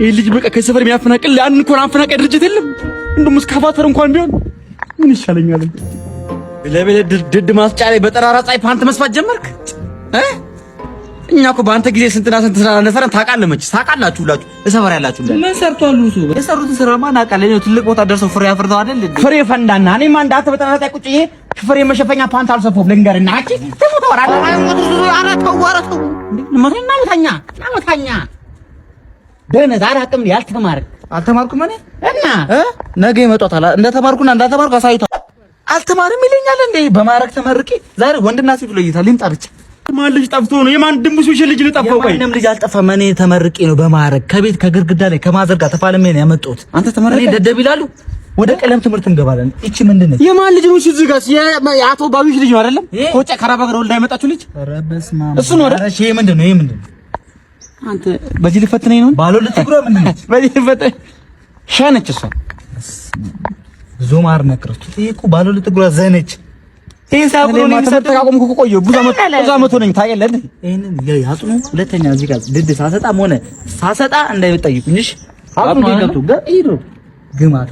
ይሄ ልጅ በቃ ከሰፈር የሚያፈናቅል ያን እንኳን አፈናቃይ ድርጅት የለም። እንደውም እስካቫተር እንኳን ቢሆን ምን ይሻለኛል? ለበለ ድድ ማስጫ ላይ በጠራራ ፀሐይ ፓንት መስፋት ጀመርክ? እኛ እኮ በአንተ ጊዜ ስንትና ስንት ስራ እንደሰራን ታውቃለህ። መች ታውቃላችሁ ሁላችሁ እሰፈር ያላችሁ እንዴ? ምን ሰርቷል እሱ? የሰሩትን ስራማ እናውቃለን። ትልቅ ቦታ ደርሰው ፍሬ አፍርተው አይደል? ፍሬ ፈንዳና እኔማ እንዳንተ በጠራራ ፀሐይ ቁጭ ይሄ ፍሬ መሸፈኛ ፓንት አልሰፋሁም። ልንገርና አቺ ተሞታ ወራዳ አራተው መተኛ ደህነት አላውቅም። ያልተማርክ አልተማርኩም እኔ እና ነገ ይመጣታል እንደተማርኩና እንዳልተማርኩ አሳይቷል። አልተማርም ይለኛል እንዴ? በማረክ ተመርቄ ዛሬ ወንድና ሴት ለይታ ሊምጣ ብቻ። ማን ልጅ ጠፍቶ ነው? የማን ድንቡሽ ልጅ ልጠፋው? ቆይ የማንም ልጅ አልጠፋም። እኔ ተመርቄ ነው በማረክ ከቤት ከግርግዳ ላይ ከማዘር ጋር ተፋልሜ ነው ያመጣሁት። አንተ ተመረቀ? እኔ ደደብ ይላሉ። ወደ ቀለም ትምህርት እንገባለን። እቺ ምንድነው? የማን ልጅ ነው? እሺ እዚህ ጋር የአቶ ባቢሽ ልጅ ነው አይደለም? ኮጫ ከራባ ጋር ወልዳ ያመጣችሁ ልጅ። ኧረ በስመ አብ እሱ ነው አይደል? እሺ ይሄ ምንድነው? ይሄ ምንድነው? አንተ በዚህ ልፈትነኝ ነው? ባለው ልትግሮ ምንድነው? በዚህ ልፈትነኝ ሻነች እሷ ዞማር ነክረች። ይሄ እኮ ባለው ልትግሮ ዘነች። ይሄ ሳቁ ነው ተቃቆምኩ እኮ ቆየሁ። ብዙ አመት ሆነኝ ታየለ። ይሄንን ያጥኑ። ሁለተኛ እዚህ ጋር ድድ ሳሰጣም ሆነ ሳሰጣ እንዳይጠይቁኝ። እሺ አጥኑ ገብቶ ጋር ይሄ ግማታ